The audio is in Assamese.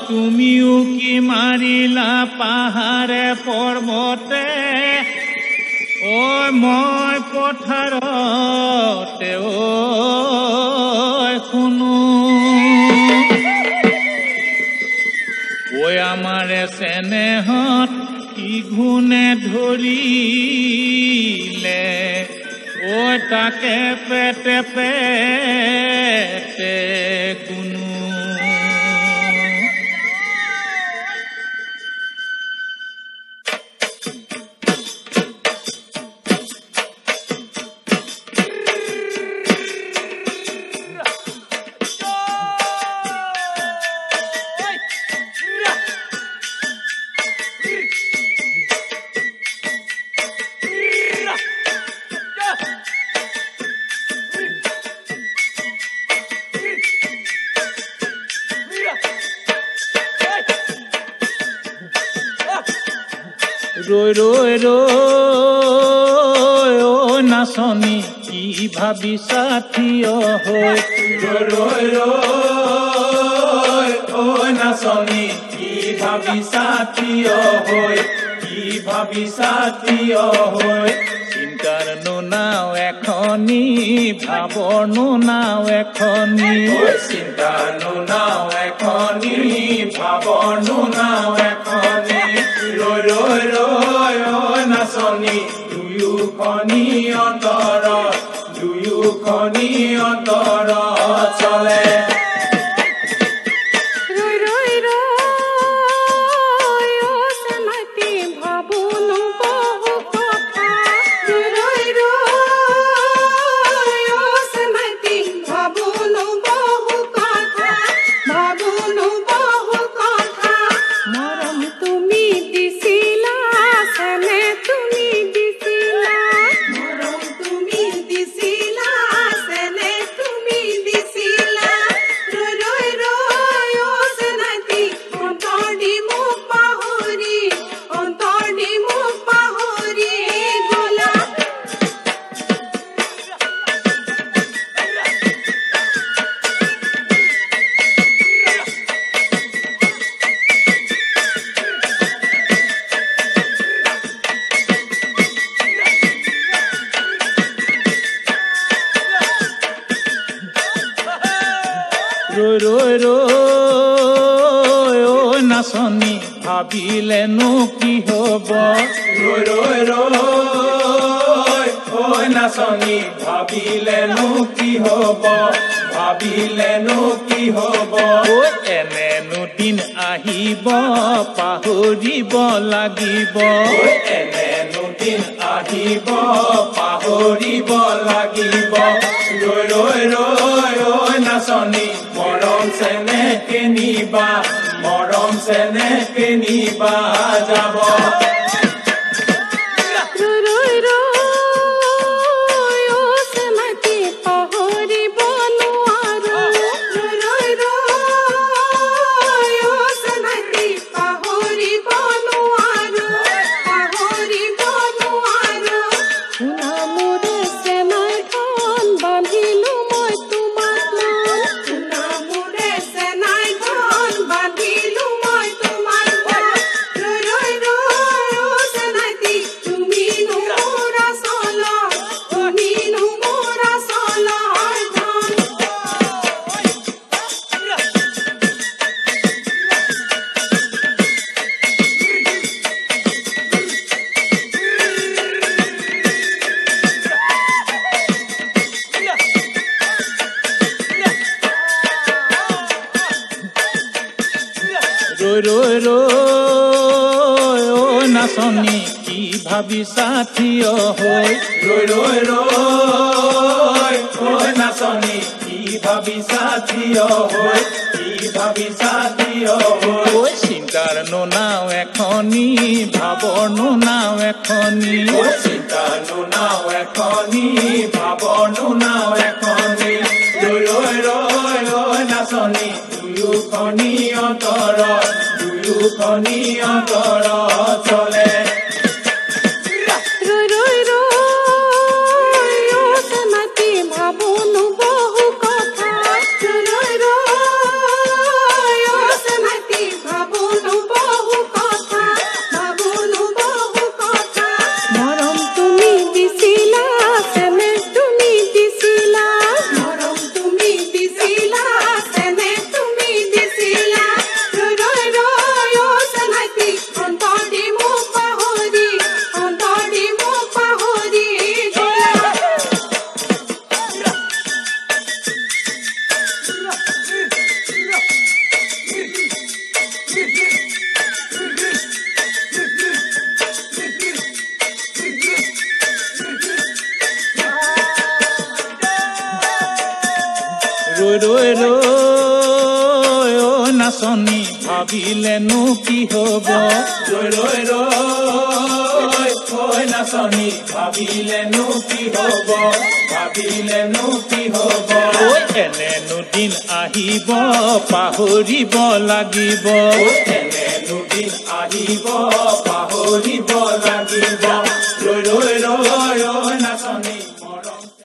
তুমিও কি মাৰিলা পাহাৰে পৰ্বতে মই পথাৰতে শুনো আমাৰে চেনেহত কি গুণে ধৰিলে তাকে পেটে পেটে কোনো ৰৈ ৰৈ ৰৈ নাচনী কি ভাবিছা থিয় হৈ ৰৈ ৰৈ নাচনী কি ভাবিছা থিয় হৈ কি ভাবিছা থিয় হৈ চিন্তাৰ নাও এখনি ভাৱৰ নাও এখনি চিন্তাৰ নাও এখনি ভাৱৰ নাও এখনি ৰৈ ৰৈ ৰৈ নাচনী দুয়োখনি অন্তৰ চলে ৰৈ ৰৈ ৰৈ নাচনী ভাবিলেনো কি হ'ব ৰৈ ৰৈ ৰৈ নাচনী ভাবিলেনো কি হ'ব এনেনো দিন আহিব পাহৰিব লাগিব এনেনো দিন আহিব পাহৰিব লাগিব ৰৈ ৰৈ ৰৈ নাচনী মৰম চেনেকে নিবা যাব ৰৈ ৰৈ নাচনী কি ভাবিছা থিয় হৈ ৰৈ ৰৈ নাচনী কি ভাবিছা থিয় হৈ চিন্তাৰ নাও এখনি ভাৱৰ নাও এখনি চিন্তাৰ নাও এখনি ভাৱৰ নাও এখনি ৰৈ ৰৈ নাচনী দুয়োখনি অন্তৰ চলে ভাবনো বহু কথা ৰৈ ৰৈ ৰৈ ও নাচনী ভাবিলেনো কি হব ৰৈ ৰৈ ৰৈ ঐ নাচনী ভাবিলেনো কি হব ঐ এনেনো দিন আহিব পাহৰিব লাগিব এনেনো দিন আহিব পাহৰিব লাগিব